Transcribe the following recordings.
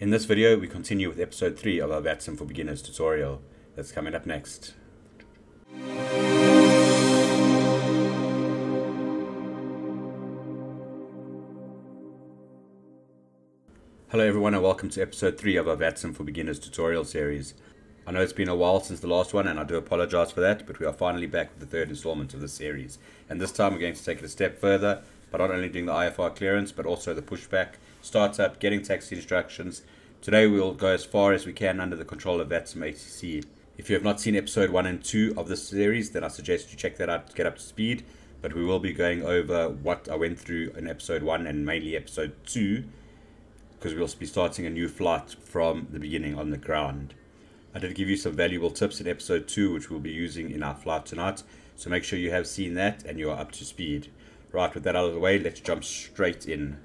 In this video, we continue with episode 3 of our Vatsim for Beginners tutorial. That's coming up next. Hello everyone and welcome to episode 3 of our Vatsim for Beginners tutorial series. I know it's been a while since the last one and I do apologize for that, but we are finally back with the third installment of the series. And this time we're going to take it a step further by not only doing the IFR clearance but also the pushback, startup, getting taxi instructions. Today we will go as far as we can under the control of Vatsim ATC. If you have not seen episode 1 and 2 of this series, then I suggest you check that out to get up to speed. But we will be going over what I went through in episode 1 and mainly episode 2, because we'll be starting a new flight from the beginning on the ground. I did give you some valuable tips in episode 2 which we'll be using in our flight tonight, so make sure you have seen that and you are up to speed. Right, with that out of the way, let's jump straight in.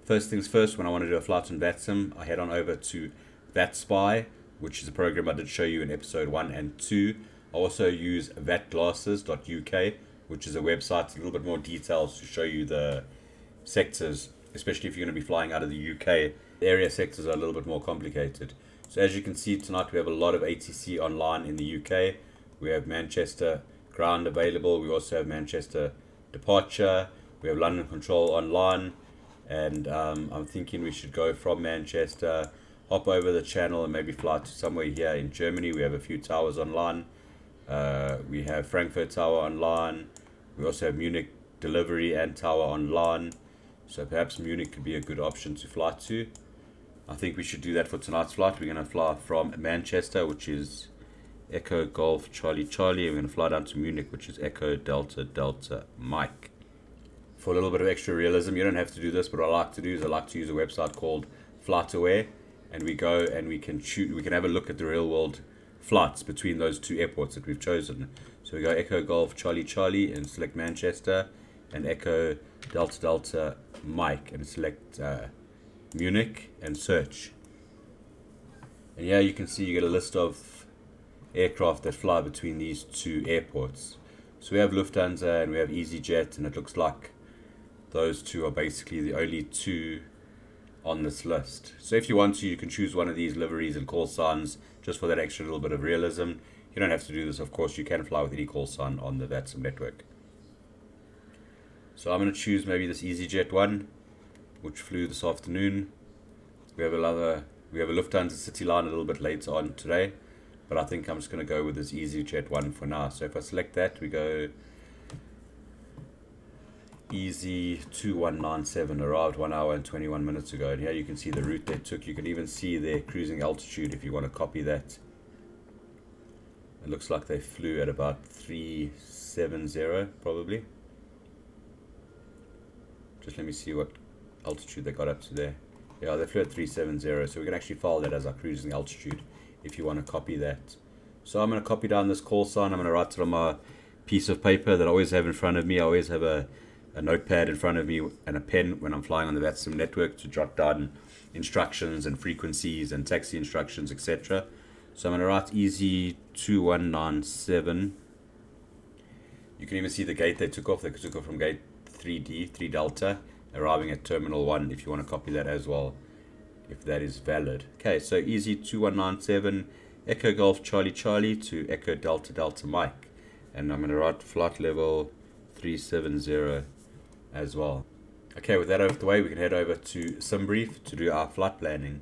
First things first, when I want to do a flight on Vatsim, I head on over to Vat-Spy, which is a program I did show you in episode 1 and 2. I also use vatglasses.uk, which is a website with a little bit more details to show you the sectors, especially if you're going to be flying out of the UK. The area sectors are a little bit more complicated. So as you can see tonight, we have a lot of ATC online in the UK. We have Manchester ground available. We also have Manchester departure. We have London control online. And I'm thinking we should go from Manchester, hop over the channel and maybe fly to somewhere here in Germany. We have a few towers online. We have Frankfurt Tower online. We also have Munich delivery and tower online. So perhaps Munich could be a good option to fly to. I think we should do that for tonight's flight. We're going to fly from Manchester, which is Echo Golf Charlie Charlie. We're going to fly down to Munich, which is Echo Delta Delta Mike. For a little bit of extra realism, you don't have to do this, but what I like to do is I like to use a website called FlightAware, and we go and we can have a look at the real world flights between those two airports that we've chosen. So we go Echo Golf Charlie Charlie and select Manchester, and Echo Delta Delta Mike and select Munich and search. And here you can see you get a list of aircraft that fly between these two airports. So we have Lufthansa and we have EasyJet, and it looks like those two are basically the only two on this list. So if you want to, you can choose one of these liveries and call signs just for that extra little bit of realism. You don't have to do this, of course. You can fly with any call sign on the Vatsim network. So I'm going to choose maybe this EasyJet one, which flew this afternoon. We have a Lufthansa City line a little bit later on today, but I think I'm just going to go with this EasyJet one for now. So if I select that, we go Easy 2197, arrived 1 hour and 21 minutes ago, and here you can see the route they took. You can even see their cruising altitude if you want to copy that. It looks like they flew at about 370 probably. Just let me see what altitude they got up to there. Yeah, they flew at 370, so we can actually file that as our cruising altitude if you want to copy that. So I'm going to copy down this call sign. I'm going to write it on my piece of paper that I always have in front of me. I always have a notepad in front of me and a pen when I'm flying on the Vatsim network to jot down instructions and frequencies and taxi instructions, etc. So I'm going to write Easy 2197. You can even see the gate they took off. They took off from gate 3D, 3 Delta, arriving at Terminal 1 if you want to copy that as well, if that is valid. Okay, so Easy 2197, Echo Golf Charlie Charlie to Echo Delta Delta Mike. And I'm going to write flight level 370 as well. Okay, with that out of the way, we can head over to SimBrief to do our flight planning.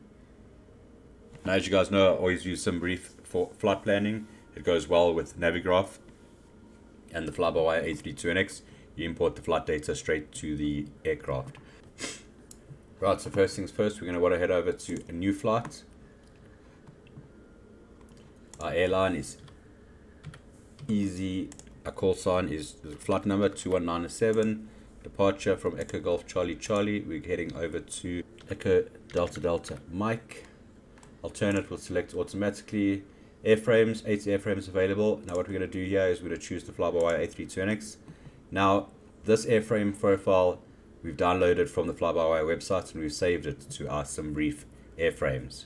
Now, as you guys know, I always use SimBrief for flight planning. It goes well with Navigraph and the fly-by-wire A32NX. You import the flight data straight to the aircraft. Right, so first things first, we're going to want to head over to a new flight. Our airline is Easy. Our call sign is flight number 2197. Departure from Echo Golf Charlie Charlie. We're heading over to Echo Delta Delta Mike. Alternate will select automatically. Airframes, 8 airframes available. Now what we're going to do here is we're going to choose the fly-by-wire A32NX. Now this airframe profile we've downloaded from the fly-by-wire website and we've saved it to our SimBrief airframes.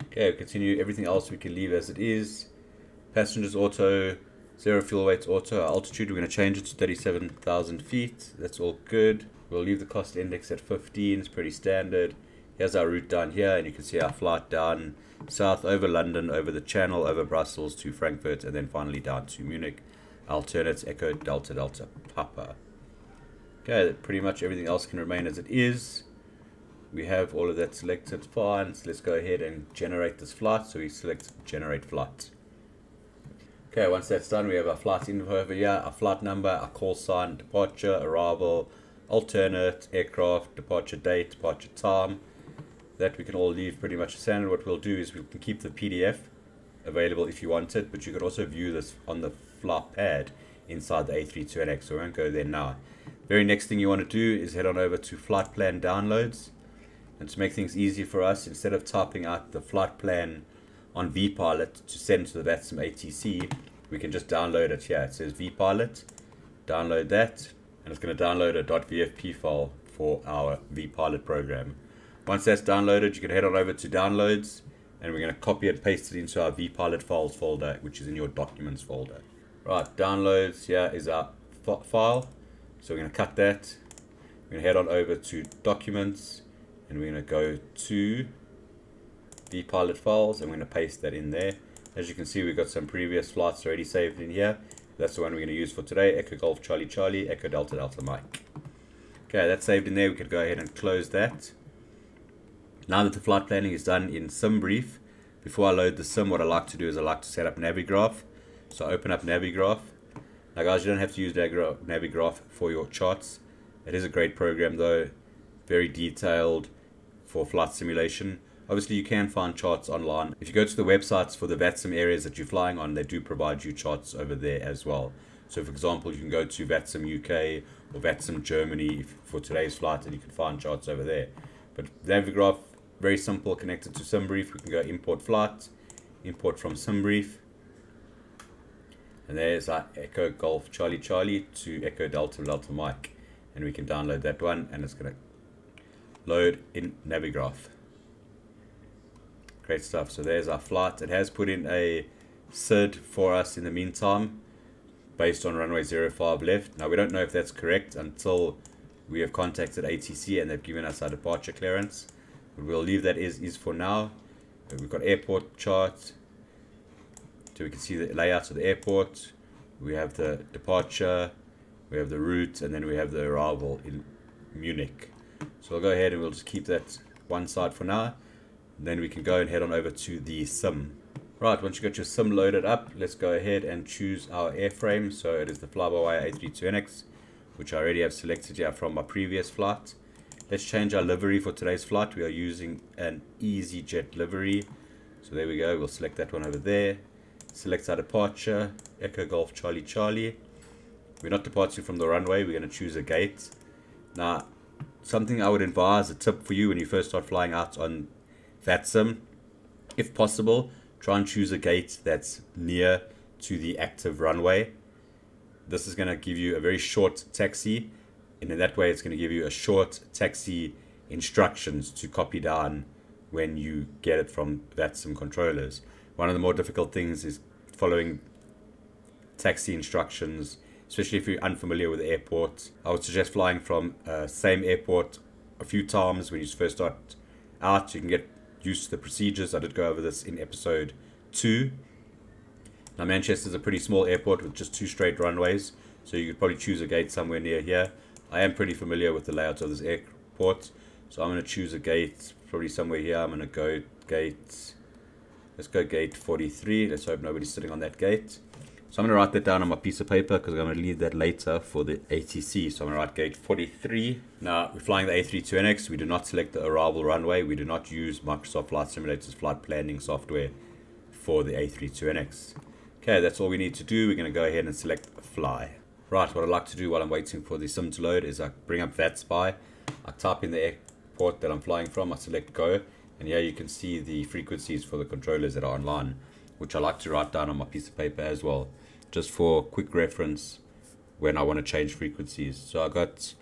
Okay, we'll continue. Everything else we can leave as it is. Passengers auto, zero fuel weight auto. Our altitude we're going to change it to 37,000 feet. That's all good. We'll leave the cost index at 15. It's pretty standard. Here's our route down here, and you can see our flight down south over London, over the Channel, over Brussels to Frankfurt, and then finally down to Munich. Alternates Echo Delta Delta Papa. Okay, pretty much everything else can remain as it is. We have all of that selected, fine. So let's go ahead and generate this flight. So we select generate flight. Okay, once that's done, we have our flight info over here, our flight number, our call sign, departure, arrival, alternate, aircraft, departure date, departure time. That we can all leave pretty much standard. What we'll do is we can keep the PDF available if you want it, but you can also view this on the flight pad inside the A32NX, so we won't go there now. Very next thing you want to do is head on over to flight plan downloads. And to make things easy for us, instead of typing out the flight plan on vPilot to send to the Vatsim ATC, we can just download it here. It says vPilot, download that, and it's going to download a .vfp file for our vPilot program. Once that's downloaded, you can head on over to downloads, and we're going to copy and paste it into our vPilot files folder, which is in your documents folder. Right, downloads, here is our file. So we're going to cut that. We're going to head on over to documents, and we're going to go to vPilot files, and we're going to paste that in there. As you can see, we've got some previous flights already saved in here. That's the one we're going to use for today. Echo Golf Charlie Charlie, Echo Delta Delta Mike. Okay, that's saved in there. We could go ahead and close that. Now that the flight planning is done in SimBrief, before I load the sim, what I like to do is I like to set up Navigraph. So open up Navigraph. Now guys, you don't have to use Navigraph for your charts. It is a great program though, very detailed for flight simulation. Obviously you can find charts online. If you go to the websites for the Vatsim areas that you're flying on, they do provide you charts over there as well. So for example, you can go to Vatsim UK or Vatsim Germany for today's flight, and you can find charts over there. But Navigraph, very simple, connected to SimBrief. We can go import flight, import from SimBrief. And there's our Echo Golf Charlie Charlie to Echo Delta Delta Mike. And we can download that one, and it's going to load in Navigraph. Great stuff. So there's our flight. It has put in a SID for us in the meantime, based on runway 05 left. Now we don't know if that's correct until we have contacted ATC and they've given us our departure clearance. But we'll leave that as is for now. We've got airport chart, so we can see the layout of the airport. We have the departure, we have the route, and then we have the arrival in Munich. So we'll go ahead and we'll just keep that one side for now. And then we can go and head on over to the sim. Right, once you got your sim loaded up, let's go ahead and choose our airframe. So it is the fly-by-wire A32NX, which I already have selected here from my previous flight. Let's change our livery for today's flight. We are using an EasyJet livery. So there we go, we'll select that one over there. Select our departure, Echo Golf Charlie Charlie. We're not departing from the runway, we're going to choose a gate. Now, something I would advise, a tip for you when you first start flying out on Vatsim, if possible, try and choose a gate that's near to the active runway. This is going to give you a very short taxi, and in that way it's going to give you a short taxi instructions to copy down when you get it from Vatsim controllers. One of the more difficult things is following taxi instructions, especially if you're unfamiliar with the airport. I would suggest flying from same airport a few times when you first start out. You can get used to the procedures. I did go over this in episode 2. Now Manchester is a pretty small airport with just 2 straight runways, so you could probably choose a gate somewhere near here. I am pretty familiar with the layout of this airport, so I'm going to choose a gate probably somewhere here. I'm going to go gate, let's go gate 43. Let's hope nobody's sitting on that gate. So I'm going to write that down on my piece of paper because I'm going to need that later for the ATC. So I'm going to write gate 43. Now we're flying the A32NX. We do not select the arrival runway. We do not use Microsoft Flight Simulator's flight planning software for the A32NX. Okay, that's all we need to do. We're going to go ahead and select fly. Right, what I'd like to do while I'm waiting for the sim to load is I bring up Vat-Spy. I type in the airport that I'm flying from. I select go. And here you can see the frequencies for the controllers that are online, which I like to write down on my piece of paper as well, just for quick reference when I want to change frequencies. So I got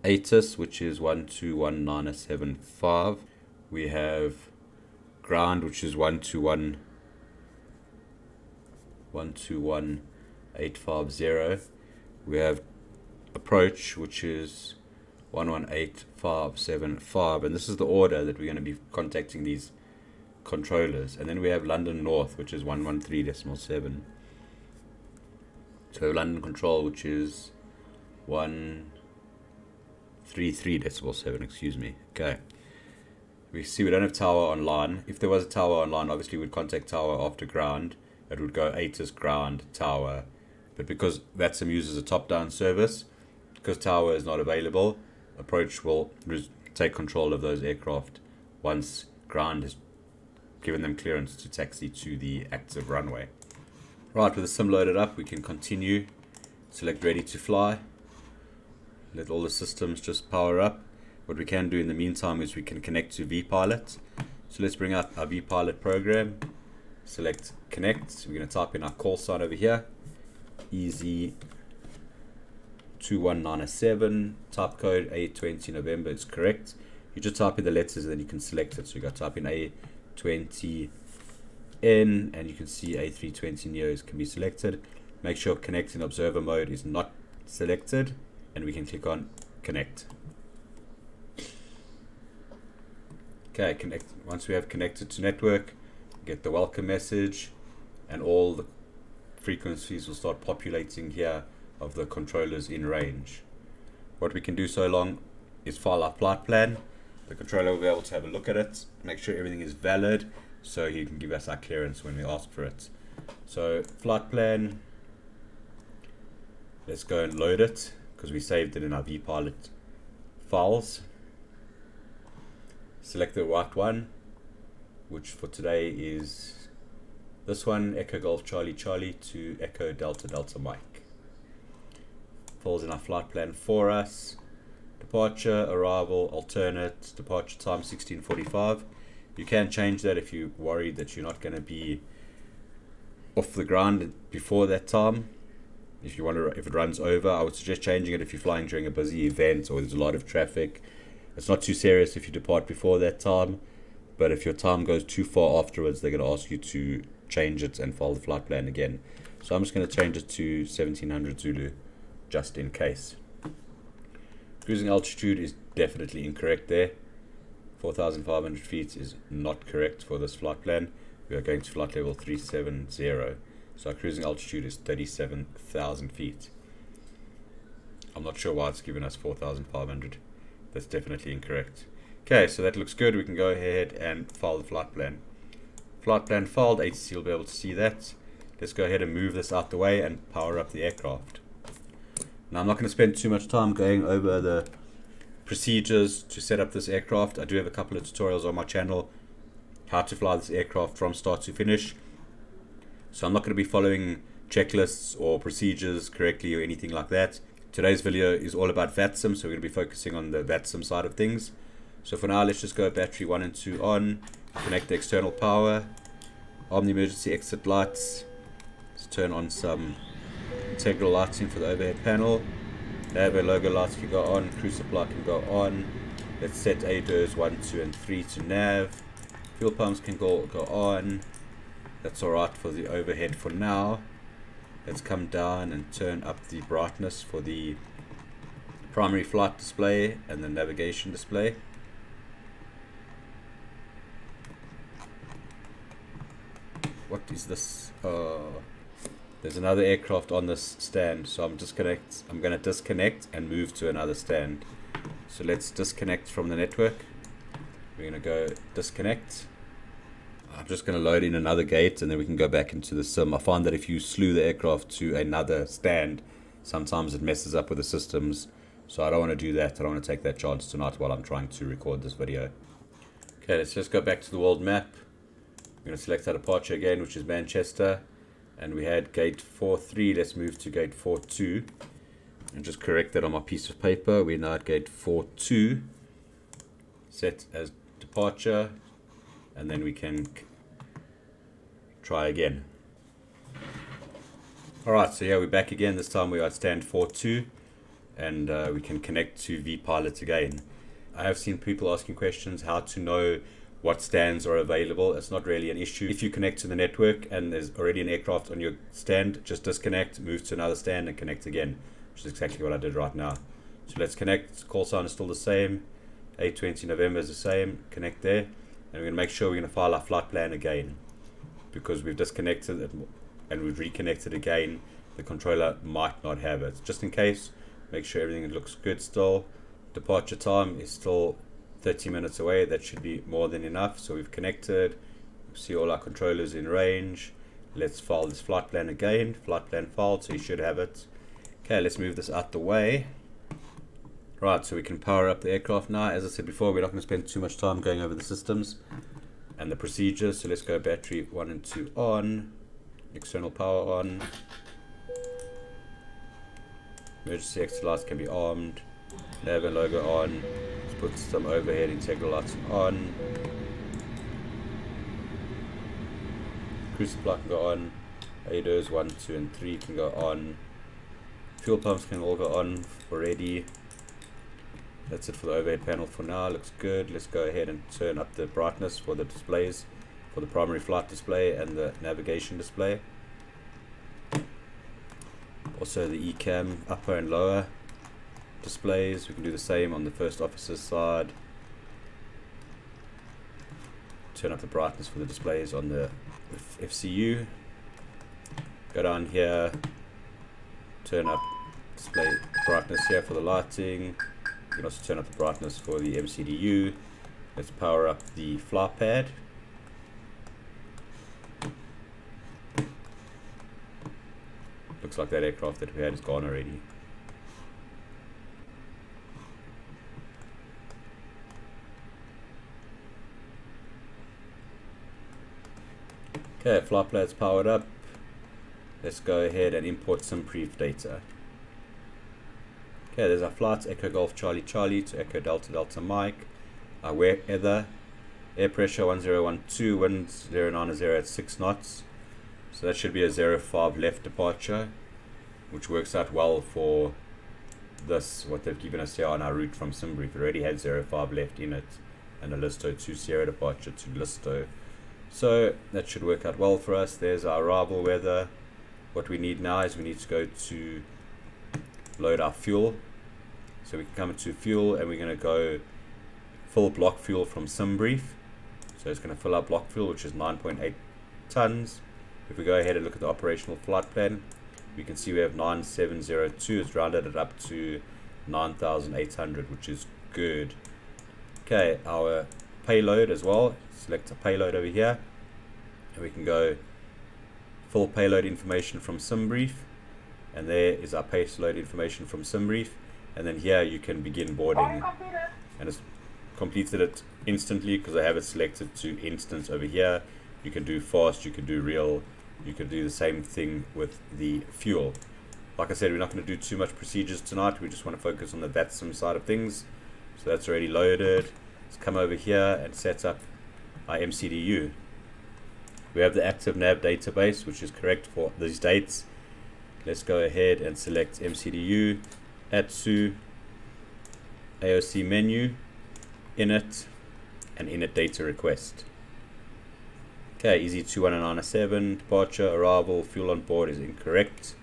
ATIS, which is 121.975. We have ground, which is 121.850. We have approach, which is 118.575, and this is the order that we're going to be contacting these controllers. And then we have London North, which is 113.7. So London Control, which is 133.7, excuse me. Okay. We see we don't have tower online. If there was a tower online, obviously we'd contact tower after ground. It would go ATIS ground tower. But because Vatsim uses a top-down service, because tower is not available, approach will take control of those aircraft once ground has given them clearance to taxi to the active runway. Right, with the sim loaded up, we can continue. Select ready to fly. Let all the systems just power up. What we can do in the meantime is we can connect to vPilot. So let's bring out our vPilot program. Select connect. We're going to type in our call sign over here. EZ21907. Type code A20 November is correct. You just type in the letters and then you can select it. So you got to type in A20N and you can see A320 Neos can be selected. Make sure connect in observer mode is not selected and we can click on connect. Okay, connect. Once we have connected to network, get the welcome message and all the frequencies will start populating here of the controllers in range. What we can do so long is file our flight plan. The controller will be able to have a look at it, make sure everything is valid, so he can give us our clearance when we ask for it. So flight plan, let's go and load it because we saved it in our vPilot files. Select the right one, which for today is this one, Echo Golf Charlie Charlie to Echo Delta Delta Mike. Falls in our flight plan for us. Departure, arrival, alternate, departure time 16:45. You can change that if you're worried that you're not going to be off the ground before that time. If you want to, if it runs over, I would suggest changing it if you're flying during a busy event or there's a lot of traffic. It's not too serious if you depart before that time, but if your time goes too far afterwards, they're going to ask you to change it and follow the flight plan again. So I'm just going to change it to 1700 Zulu, just in case. Cruising altitude is definitely incorrect there. 4,500 feet is not correct for this flight plan. We are going to flight level 370. So our cruising altitude is 37,000 feet. I'm not sure why it's given us 4,500. That's definitely incorrect. Okay, so that looks good. We can go ahead and file the flight plan. Flight plan filed, ATC will be able to see that. Let's go ahead and move this out the way and power up the aircraft. Now I'm not going to spend too much time going over the procedures to set up this aircraft. I do have a couple of tutorials on my channel how to fly this aircraft from start to finish. So I'm not going to be following checklists or procedures correctly or anything like that. Today's video is all about Vatsim, so we're going to be focusing on the Vatsim side of things. So for now, let's just go battery 1 and 2 on, connect the external power, arm the emergency exit lights, let's turn on some integral lighting for the overhead panel, Nav logo lights can go on, crew supply can go on, let's set ADIRS 1, 2 and 3 to nav, fuel pumps can go on, that's alright for the overhead for now. Let's come down and turn up the brightness for the primary flight display and the navigation display. What is this? There's another aircraft on this stand, so I'm going to disconnect and move to another stand. So let's disconnect from the network. We're going to go disconnect. I'm just going to load in another gate and then we can go back into the sim. I find that if you slew the aircraft to another stand, sometimes it messes up with the systems. So I don't want to do that. I don't want to take that chance tonight while I'm trying to record this video. Okay, let's just go back to the world map. I'm going to select our departure again, which is Manchester. And we had gate 4.3. Let's move to gate 4.2. And just correct that on my piece of paper. We're now at gate 4.2. Set as departure. And then we can try again. Alright, so yeah, we're back again. This time we are at stand 4.2 and we can connect to vPilot again. I have seen people asking questions how to know what stands are available. It's not really an issue. If you connect to the network and there's already an aircraft on your stand, just disconnect, move to another stand and connect again, which is exactly what I did right now. So let's connect. Call sign is still the same. 8:20 November is the same. Connect there. And we're going to make sure we're going to file our flight plan again, because we've disconnected it and we've reconnected again. The controller might not have it. Just in case, make sure everything looks good still. Departure time is still 30 minutes away. That should be more than enough. So we've connected. See all our controllers in range. Let's file this flight plan again. Flight plan filed, so you should have it. Okay, let's move this out the way. Right, so we can power up the aircraft now. As I said before, we're not going to spend too much time going over the systems and the procedures. So let's go battery 1 and 2 on. External power on. Emergency exit lights can be armed. Nav and logo on. Let's put some overhead integral lights on. Cruise supply can go on. ADOs 1, 2 and 3 can go on. Fuel pumps can all go on already. That's it for the overhead panel for now. Looks good. Let's go ahead and turn up the brightness for the displays, for the primary flight display and the navigation display. Also the ECAM upper and lower displays. We can do the same on the first officer's side. Turn up the brightness for the displays on the FCU. Go down here. Turn up display brightness here for the lighting. You can also turn up the brightness for the MCDU. Let's power up the fly pad. Looks like that aircraft that we had is gone already. Okay, fly pad's powered up. Let's go ahead and import some brief data. Okay, there's our flights, Echo Golf Charlie Charlie to Echo Delta Delta Mike. Our weather, air pressure 1012, wind 090 at 6 knots. So that should be a 05 left departure, which works out well for this, what they've given us here on our route from Simbrief. It already had 05 left in it, and a Listo to Sierra departure to Listo. So that should work out well for us. There's our arrival weather. What we need now is we need to go to load our fuel. So we can come into fuel and we're going to go full block fuel from Simbrief. So it's going to fill up block fuel, which is 9.8 tons. If we go ahead and look at the operational flight plan, we can see we have 9702. It's rounded it up to 9,800, which is good. Okay, our payload as well. Select a payload over here, and we can go full payload information from Simbrief. And there is our payload information from Simbrief, and then here you can begin boarding, and it's completed it instantly because I have it selected to instance over here. You can do fast, you can do real, you can do the same thing with the fuel. Like I said, we're not going to do too much procedures tonight. We just want to focus on the Vatsim side of things. So that's already loaded. Let's come over here and set up our MCDU. We have the active nav database, which is correct for these dates. Let's go ahead and select MCDU, ATSU, AOC menu, init, and init data request. Okay, easy 21907, departure, arrival, fuel on board is incorrect.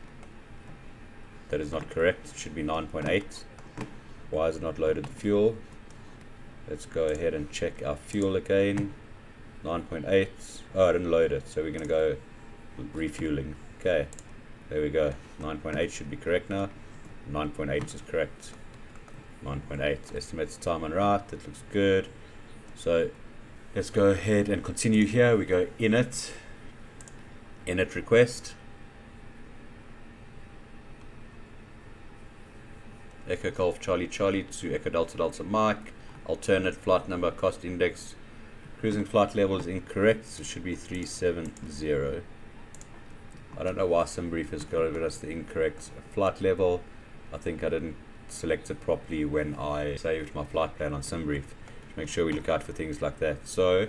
That is not correct, it should be 9.8. Why is it not loaded the fuel? Let's go ahead and check our fuel again. 9.8. Oh, I didn't load it, so we're going to go refueling. Okay. There we go. 9.8 should be correct now. 9.8 is correct. 9.8 estimates the time on route. That looks good. So let's go ahead and continue here. We go init request. Echo Golf Charlie Charlie to Echo Delta Delta Mike. Alternate flight number cost index. Cruising flight level is incorrect. So it should be 370. I don't know why Simbrief has given us the incorrect flight level. I think I didn't select it properly when I saved my flight plan on Simbrief. Make sure we look out for things like that. So,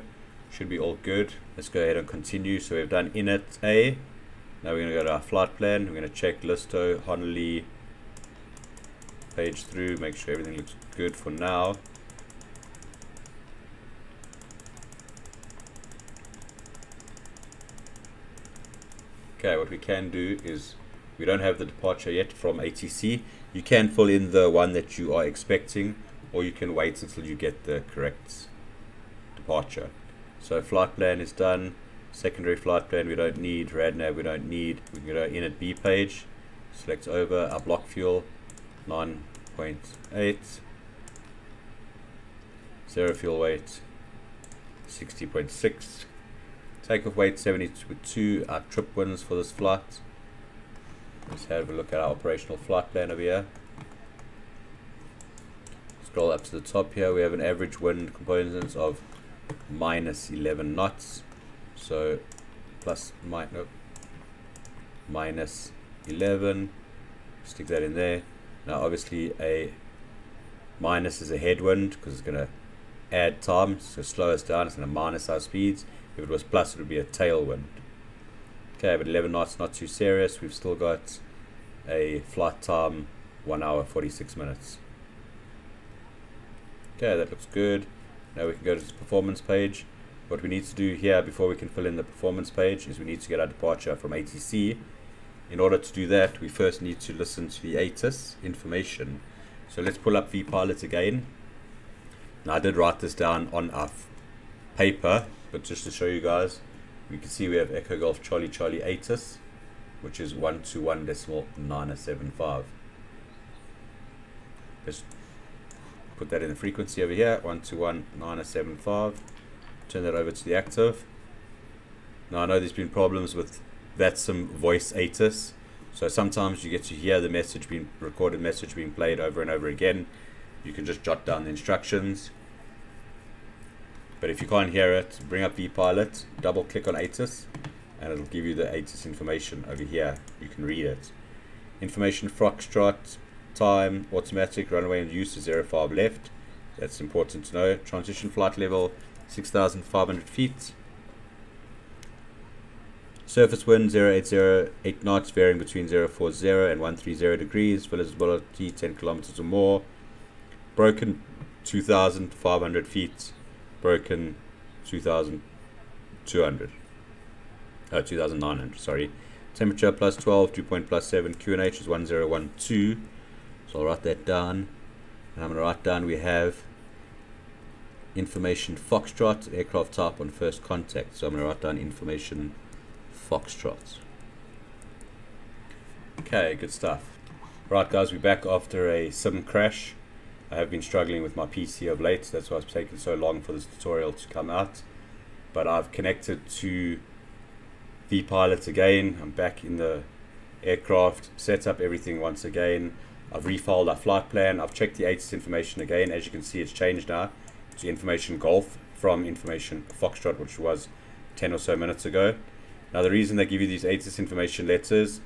should be all good. Let's go ahead and continue. So we've done init A. Now we're going to go to our flight plan. We're going to check Listo, Honolulu, page through, make sure everything looks good for now. Okay, what we can do is We don't have the departure yet from ATC. You can fill in the one that you are expecting, or you can wait until you get the correct departure. So flight plan is done. Secondary flight plan we don't need. RadNav we don't need. We can go in at B page. Select over. Our block fuel 9.8. Zero fuel weight 60.6. Takeoff weight 72. Our trip wins for this flight. Let's have a look at our operational flight plan over here. Scroll up to the top here. We have an average wind components of minus 11 knots. So minus 11. Stick that in there. Now obviously a minus is a headwind because it's going to add time, so slow us down. It's going to minus our speeds. If it was plus, it would be a tailwind. Okay, but 11 knots, not too serious. We've still got a flight time 1 hour 46 minutes. Okay, that looks good. Now we can go to the performance page. What we need to do here before we can fill in the performance page is we need to get our departure from ATC. In order to do that, we first need to listen to the ATIS information. So let's pull up vPilot again. Now I did write this down on our paper, but just to show you guys, we can see we have Echo Golf Charlie Charlie ATIS, which is 121.975. Just put that in the frequency over here, 121.975. Turn that over to the active. Now I know there's been problems with Vatsim voice ATIS, so sometimes you get to hear the message being recorded, message being played over and over again. You can just jot down the instructions. But if you can't hear it, bring up vPilot, double click on ATIS, and it'll give you the ATIS information over here. You can read it. Information Foxtrot, time, automatic, runway and use is 05 left. That's important to know. Transition flight level 6,500 feet. Surface wind 0808 knots, varying between 040 and 130 degrees. Visibility 10 kilometers or more. Broken 2,500 feet. Broken 2,200. 2,900, sorry. Temperature plus 12, dew point plus 7. QNH is 1012. So I'll write that down. And I'm going to write down we have information Foxtrot, aircraft type on first contact. So I'm going to write down information Foxtrot. Okay, good stuff. Right guys, we're back after a sim crash. I have been struggling with my PC of late. That's why it's taken so long for this tutorial to come out. But I've connected to vPilot again. I'm back in the aircraft, set up everything once again. I've refiled our flight plan. I've checked the ATIS information again. As you can see, it's changed now to information Golf from information Foxtrot, which was 10 or so minutes ago. Now the reason they give you these ATIS information letters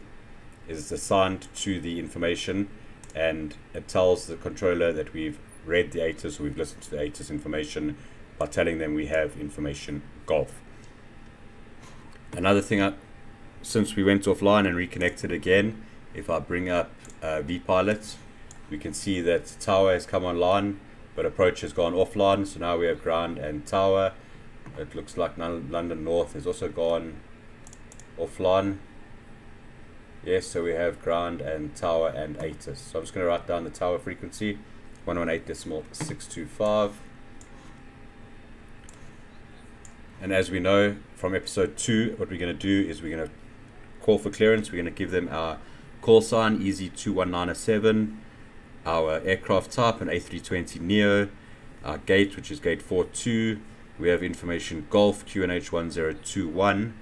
is it's assigned to the information, and it tells the controller that we've read the ATIS, or we've listened to the ATIS information by telling them we have information Golf. Another thing, since we went offline and reconnected again, if I bring up vPilot, we can see that tower has come online, but approach has gone offline. So now we have ground and tower. It looks like London North has also gone offline. Yes, so we have ground and tower and ATIS. So I'm just going to write down the tower frequency, 118.625. And as we know from episode 2, what we're going to do is we're going to call for clearance. We're going to give them our call sign, EZ21907, our aircraft type, an A320neo, our gate, which is gate 42. We have information Golf, QNH 1021.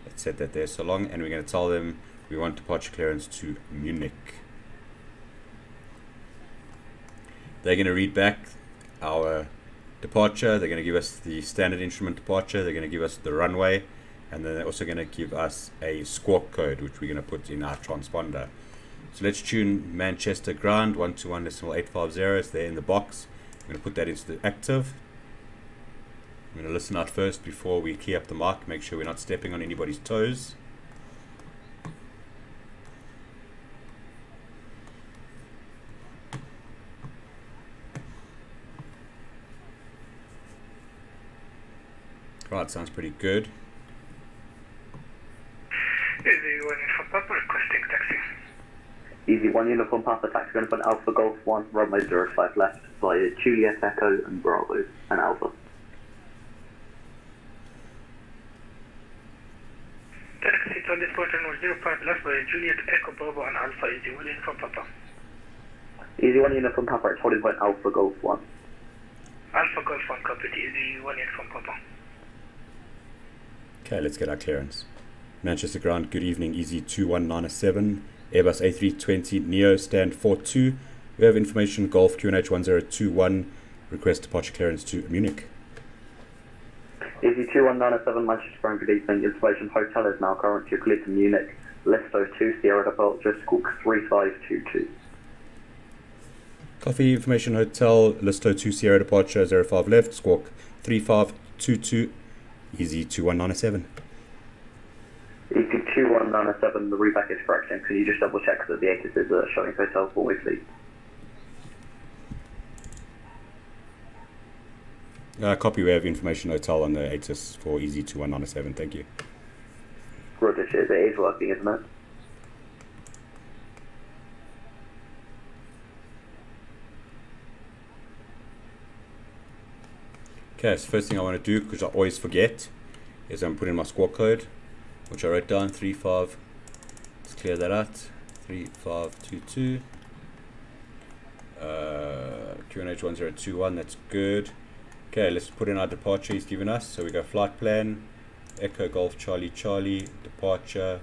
Let's set that there so long, and we're going to tell them we want departure clearance to Munich. They're going to read back our departure. They're going to give us the standard instrument departure. They're going to give us the runway, and then they're also going to give us a squawk code, which we're going to put in our transponder. So let's tune Manchester ground 121.850. It's there in the box. I'm going to put that into the active. I'm going to listen out first before we key up the mark, make sure we're not stepping on anybody's toes. Right, sounds pretty good. Easy 1 Uniform Papa requesting taxi. Easy 1 Uniform Papa taxi going for Alpha Golf 1, runway 05 left via Juliet Echo and Bravo and Alpha. Taxi to Discord runway 05 left via Juliet Echo Bravo and Alpha. Easy 1 Uniform Papa. Easy 1 Uniform Papa, it's holding point Alpha Golf 1. Alpha Golf 1 copied. Easy 1 Uniform Papa. Okay, let's get our clearance. Manchester ground, good evening, easy 2197, Airbus A320 Neo, stand 42. We have information, Golf QNH 1021, request departure clearance to Munich. Easy 2197, Manchester ground, good evening, information, hotel is now currently cleared to Munich, Lesto 2, Sierra departure, squawk 3522. Coffee information, hotel, Listo 2, Sierra departure, 05 left, squawk 3522, easy 2197. Easy 2197, the reback is correct, and can you just double check that the ATIS is showing hotel for me, please? Copy, we have information, hotel on the ATIS for easy 2197, thank you. Roger, cheers, it is working, isn't it? Okay, so first thing I want to do, because I always forget, is I'm putting my squawk code, which I wrote down, 35, let's clear that out, 3522, QNH 1021, that's good. Okay, let's put in our departure he's given us, so we go flight plan, Echo Golf Charlie Charlie, departure,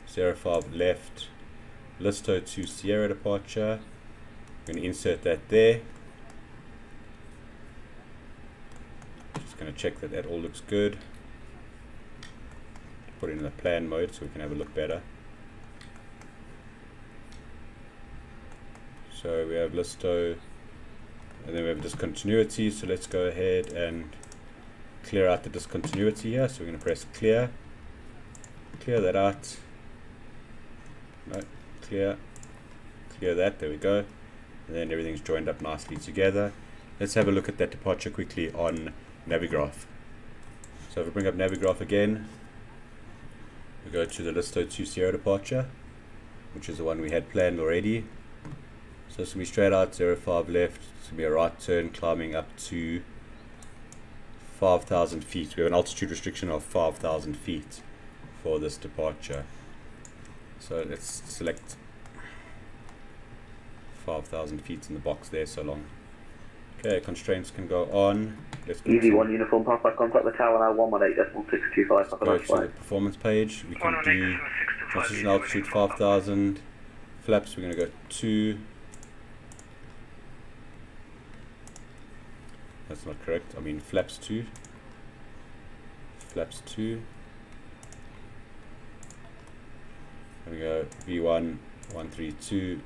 05 left, Listo to Sierra departure, I'm going to insert that there. Just going to check that that all looks good. Put it in the plan mode so we can have a look better. So we have Listo, and then we have discontinuity, so let's go ahead and clear out the discontinuity here. So we're going to press clear that out, no, clear that, there we go, and then everything's joined up nicely together. Let's have a look at that departure quickly on Navigraph. So if we bring up Navigraph again, we go to the Listo 2 Sierra departure, which is the one we had planned already. So it's going to be straight out, 05 left, it's going to be a right turn climbing up to 5,000 feet. We have an altitude restriction of 5,000 feet for this departure. So let's select 5,000 feet in the box there so long. Okay, constraints can go on. Let's go Easy 1 Uniform Papa, contact the tower now, 118.625. go to the performance page. We can do transition altitude 5,000. Flaps, we're going to go 2. That's not correct. I mean flaps 2. Flaps 2. There we go. V1 132.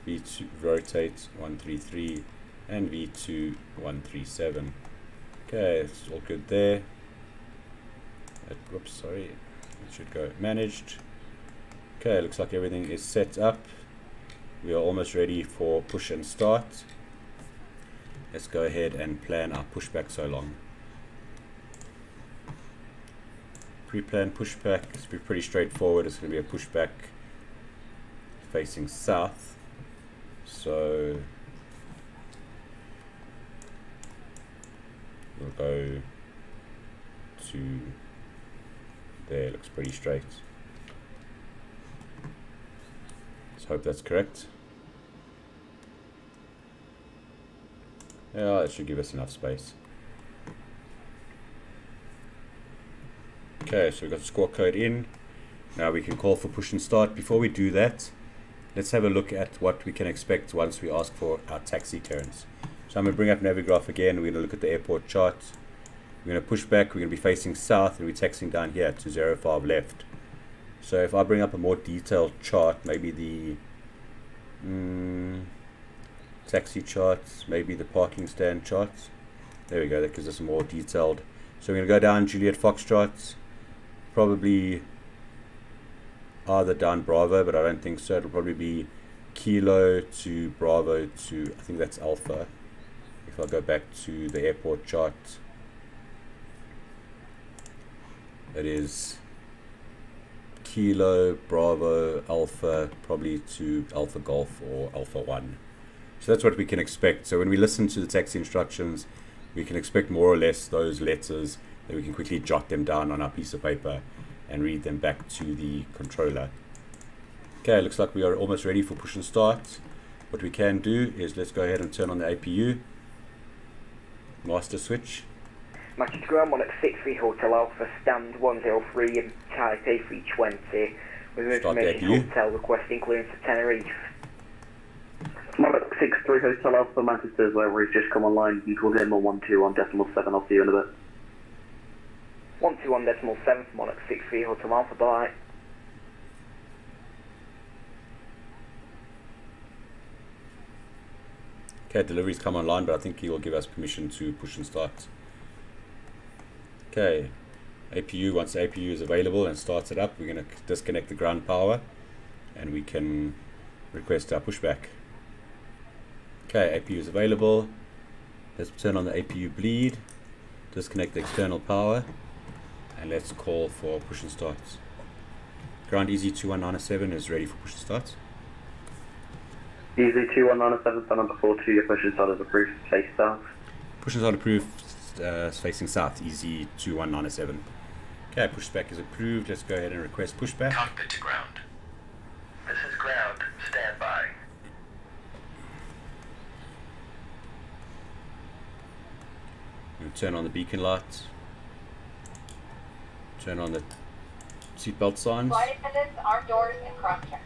V2 rotate 133. And V2 137. Okay, it's all good there. Whoops, sorry. It should go managed. Okay, looks like everything is set up. We are almost ready for push and start. Let's go ahead and plan our pushback so long. Pre-plan pushback is pretty straightforward. It's going to be a pushback facing south. So we'll go to there. Looks pretty straight. Let's hope that's correct. Yeah, it should give us enough space. Okay, so we've got the score code in. Now we can call for push and start. Before we do that, let's have a look at what we can expect once we ask for our taxi clearance. So I'm going to bring up Navigraph again. We're going to look at the airport chart. We're going to push back. We're going to be facing south, and we're taxiing down here to 05 left. So if I bring up a more detailed chart, maybe the taxi charts, maybe the parking stand charts. There we go, that gives us a more detailed. So we're going to go down Juliet Foxtrot, probably either down Bravo, but I don't think so. It'll probably be Kilo to Bravo to, I think that's Alpha. If I go back to the airport chart, it is Kilo, Bravo, Alpha, probably to Alpha Golf or Alpha 1. So that's what we can expect. So when we listen to the taxi instructions, we can expect more or less those letters, that we can quickly jot them down on our piece of paper and read them back to the controller. Okay, looks like we are almost ready for push and start. What we can do is let's go ahead and turn on the APU master switch. Matches ground 163 Hotel Alpha, stand 103 and type A320 with information hotel requesting clearance to Tenerife. Monarch 63 Hotel Alpha, Manchester, where he's just come online. You can call him on 121.7. I'll see you in a bit. 121.7 for Monarch 63 Hotel Alpha, bye. Okay, delivery's come online, but I think he will give us permission to push and start. Okay, APU, once the APU is available and starts it up, we're going to disconnect the ground power and we can request our pushback. Okay, APU is available. Let's turn on the APU bleed, disconnect the external power, and let's call for push and start. Ground Easy 2197 is ready for push and start. Easy 2197, phone number 42, your push and start is approved, face south. Push and start approved, facing south, Easy 2197. Okay, pushback is approved. Let's go ahead and request pushback. Cockpit to ground. This is ground. Stand by. We'll turn on the beacon light. Turn on the seatbelt signs. Flight attendants, arm doors, and cross check.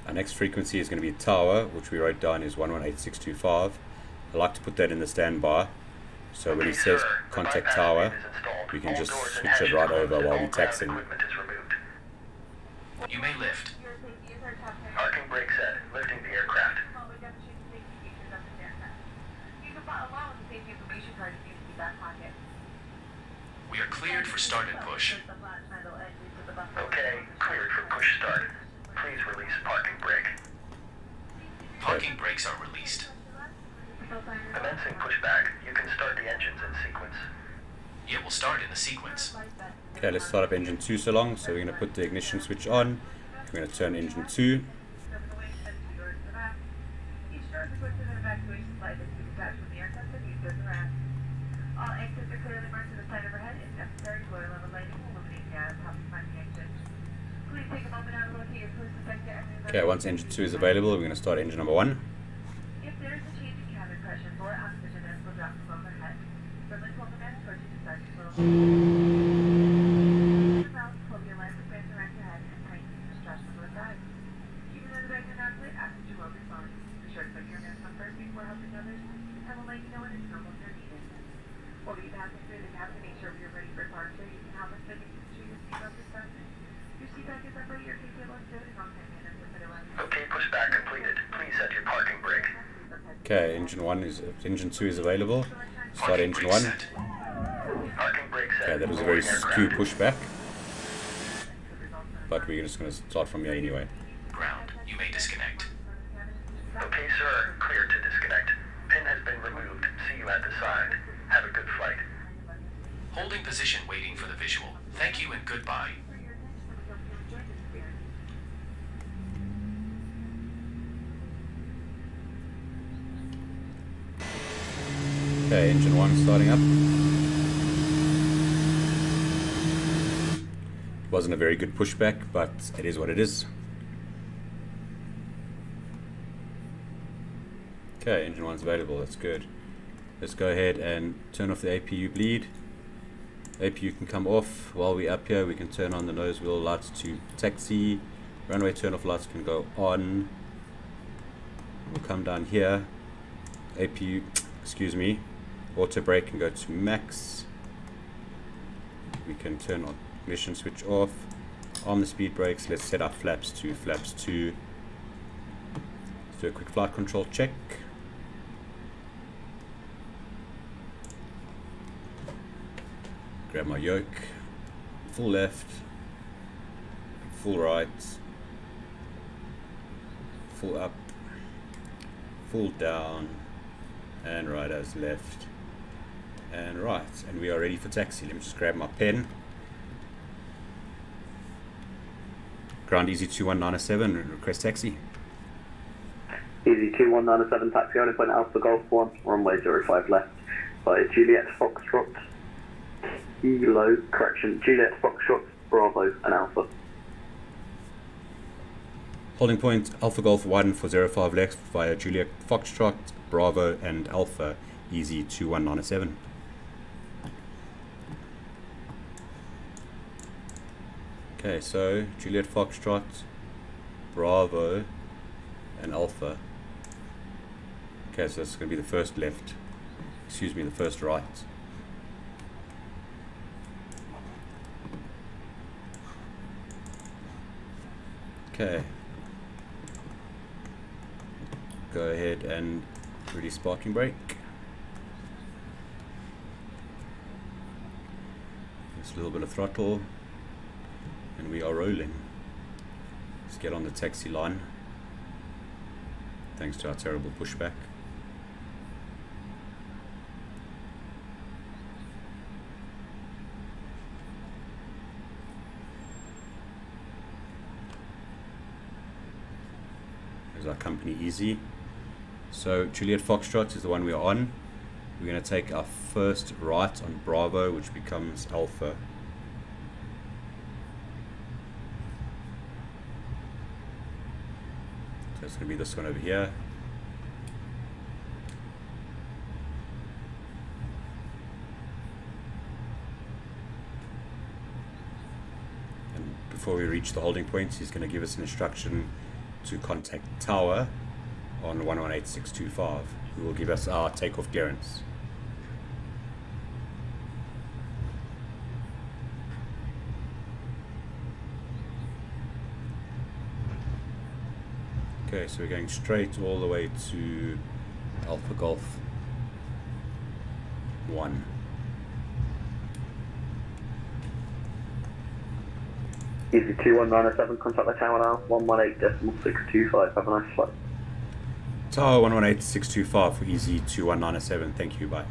Our next frequency is going to be tower, which we wrote down is 118625. I like to put that in the standby, so when he says contact tower, we can just switch it right over while we're taxiing. You may lift. Parking brake set. Lifting the aircraft. We are cleared for start and push. Okay, cleared for push start. Please release parking brake. Parking brakes are released. Commencing pushback. You can start the engines in sequence. It will start in the sequence. Okay, let's start up engine 2 so long. So we're going to put the ignition switch on. We're going to turn engine 2. All exits are clearly marked to the side overhead. If necessary, lower level lighting will illuminate the top of the exit. Please take a moment now to locate your closest sector. Okay, once engine 2 is available, we're going to start engine number 1. If there is a change in cabin pressure or oxygen, this will drop from overhead. Berlin will commence towards you to start to slow. Pull your lens and around your head and tighten your stress on both sides. Even though the bags are not lit, ask that you will respond. Be sure to put your hands on first before helping others, and we'll let you know when it's normal if you're needed. We'll be passing through the cabin to make sure you're ready for departure. You can help us by making sure your seatbelt is fastened. Your seat back is upright, your kick table is good, and all time manners are otherwise. Okay, pushback completed. Please set your parking brake. Okay, engine 2 is available. Start engine 1. Parking brake set. Okay, that was a very skew pushback, but we're just going to start from here anyway. Ground. You may disconnect. Okay, sir. Clear to disconnect. Pin has been removed. See you at the side. Have a good flight. Holding position waiting for the visual. Thank you and goodbye. Okay, engine 1 starting up. Wasn't a very good pushback, but it is what it is. Okay, engine 1's available, that's good. Let's go ahead and turn off the APU bleed. APU can come off. While we're up here, we can turn on the nose wheel lights to taxi. Runway turn off lights can go on. We'll come down here. APU, excuse me, auto brake can go to max. We can turn on ignition switch off. Arm the speed brakes. Let's set our flaps to flaps 2. Let's do a quick flight control check. Grab my yoke. Full left. Full right. full up, full down, and right as left, and right. And we are ready for taxi. Let me just grab my pen. Ground Easy 21907, request taxi. Easy 21907, taxi on point Alpha Golf 1, runway 05 left, by Juliet Foxtrot, Kilo, correction, Juliet Foxtrot, Bravo and Alpha. Holding point Alpha Golf 1 for 05 left via Juliet Foxtrot, Bravo and Alpha, Easy 21907. Okay, so Juliet Foxtrot, Bravo and Alpha. Okay, so this is going to be the first left, excuse me, the first right. Okay, go ahead and release parking brake. Just a little bit of throttle, and we are rolling. Let's get on the taxi line, thanks to our terrible pushback. There's our company Easy. So Juliet Foxtrot is the one we are on. We're going to take our first right on Bravo, which becomes Alpha. So it's going to be this one over here. And before we reach the holding point, he's going to give us an instruction to contact Tower on 118625, who will give us our takeoff clearance. Okay, so we're going straight all the way to Alpha Golf 1. Easy 21907, contact the tower now, 118.625, have a nice flight. Tower 118625 for Easy 21907, thank you, bye.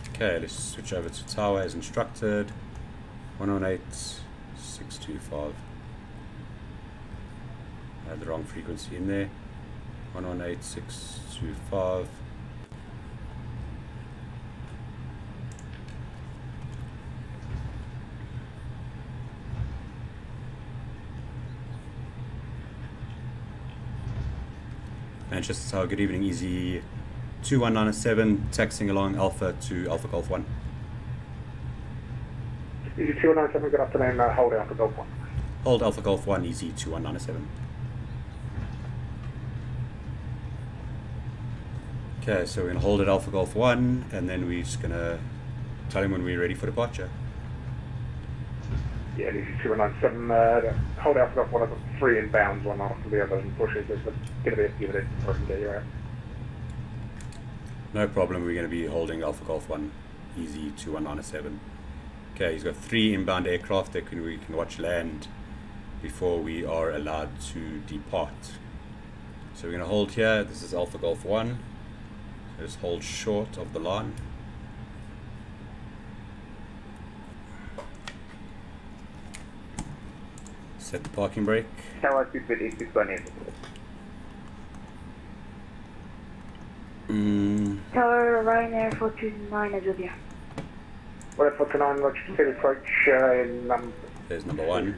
Okay, let's switch over to Tower as instructed, 118625. I had the wrong frequency in there, 118625. Manchester Tower, good evening, Easy 21907, taxiing along Alpha to Alpha Golf 1. Easy 21907, good afternoon, hold Alpha Golf 1. Hold Alpha Golf 1, Easy 21907. Okay, so we're going to hold at Alpha Golf 1, and then we're just going to tell him when we're ready for departure. Yeah, Easy 21907, hold Alpha Golf 1, I've got 3 inbounds, one after the other, and pushes. There's going to be a few minutes before I can get you out. No problem, we're going to be holding Alpha Golf 1, Easy 21907. Okay, he's got 3 inbound aircraft that we can watch land before we are allowed to depart. So we're going to hold here. This is Alpha Golf 1. So just hold short of the line. Set the parking brake. Tower 25618. Tower Ryanair 429 is with you. Well, 429, Roger, consider approach in There's number 1.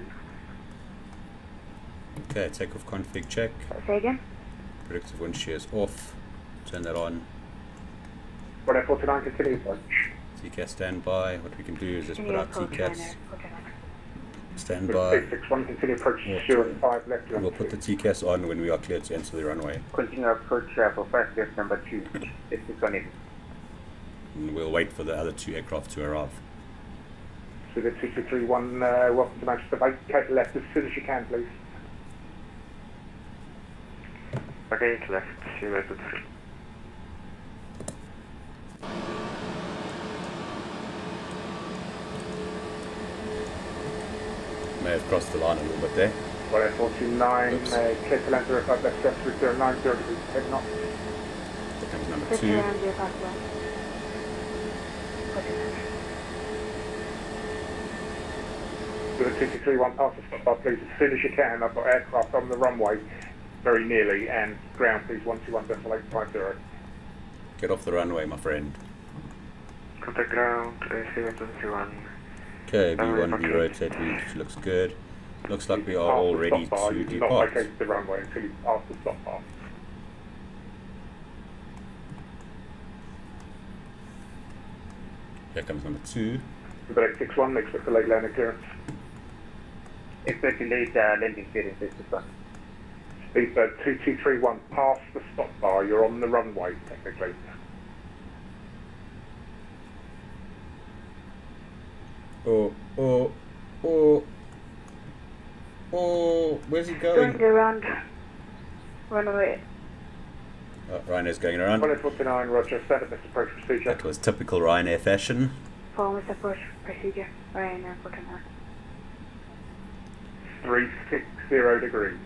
Okay, takeoff config check. Say again? Predictive wind shear is off. Turn that on. Well, 429, continue approach. TCAS standby. What we can do is just put our TCAS standby. 661, continue approach 05 left. We'll put the TCAS on when we are cleared to enter the runway. Continue approach for fast left number 2, 618. And we'll wait for the other 2 aircraft to arrive. So the 2231, welcome to Manchester, vacate left as soon as you can, please. Vacate left, 023. May have crossed the line a little bit there. Well, 49, clear to land 05 left, 3090 degrees, 10 knots. Here comes number Switch 2. around 05 left. With a 2231 pass the stop bar, please, as soon as you can. I've got aircraft on the runway very nearly, and ground, please, 121.850. Get off the runway, my friend. Contact ground, AC-121. Okay, V1, V rotate, which looks good. Looks like we are all ready to Not depart. vacate the runway until you pass the stop bar. Here comes number 2. With 861, expect a late landing clearance. Expecting late landing clearance, 861. Speedbird 2231, pass the stop bar, you're on the runway, technically. Oh, where's he going? Going around. Runway. Ryan's going around. 2049, roger, standard best approach procedure. That was typical Ryanair fashion. Follow this approach procedure. Ryanair 49. 360 degrees.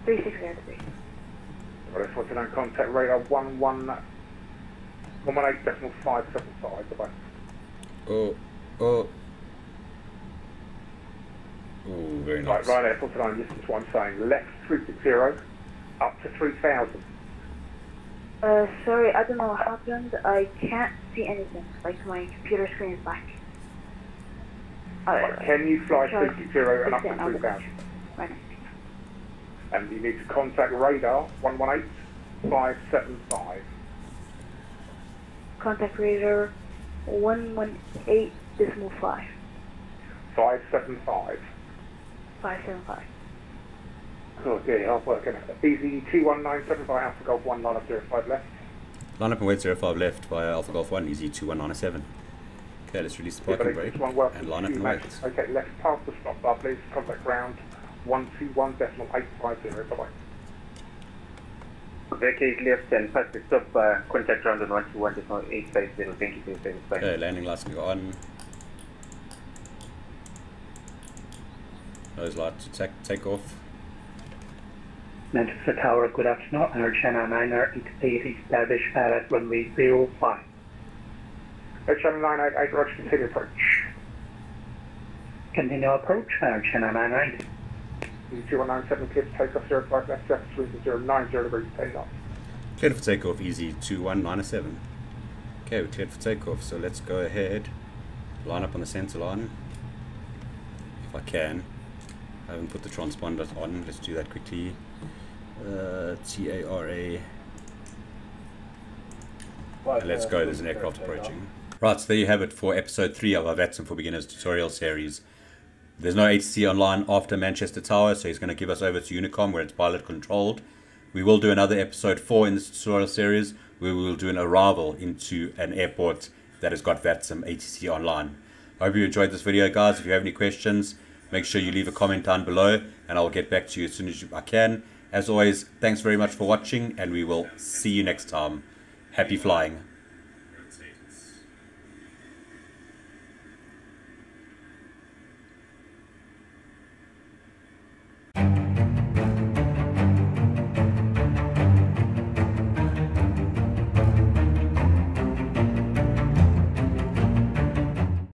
360 degrees. 2049, contact radar 118.575, bye-bye. Oh, very nice. Right, Ryanair 49, listen to what I'm saying. Left 360, up to 3000. Sorry, I don't know what happened. I can't see anything. Like, my computer screen is black. Right, can you fly 360 and up to 3000? Right. And you need to contact radar 118.575. Contact radar 118.5. 575. 575. Oh dear, hard working. Easy 21975 Alpha Golf 1 line up 05 left. Line up and wait 05 left via Alpha Golf 1, easy 2197. Okay, let's release the parking brake and line up and wait. Okay, left past the stop bar, please. Contact ground 121.850. Bye-bye. Vacate left and pass the stop, contact ground on 121.850. Thank you for your service. Okay, landing lights go on. Nose light to take off. Manchester Tower, good afternoon. Our Channel 988 established at runway 05. Channel 988, roger, continue approach. Continue approach, our Channel 988. 2197, clear to take off 05 left, 7090 degrees, 10 knots. Cleared for takeoff, easy 2197. Okay, we're cleared for takeoff, so let's go ahead. Line up on the center line. If I can. I haven't put the transponder on, let's do that quickly. TARA. And let's go, there's an aircraft approaching. Right, so there you have it for episode 3 of our Vatsim for Beginners tutorial series. There's no ATC online after Manchester Tower, so he's going to give us over to Unicom where it's pilot controlled. We will do another episode 4 in this tutorial series where we will do an arrival into an airport that has got Vatsim ATC online. I hope you enjoyed this video, guys. If you have any questions, make sure you leave a comment down below and I'll get back to you as soon as I can. As always, thanks very much for watching and we will see you next time. Happy flying.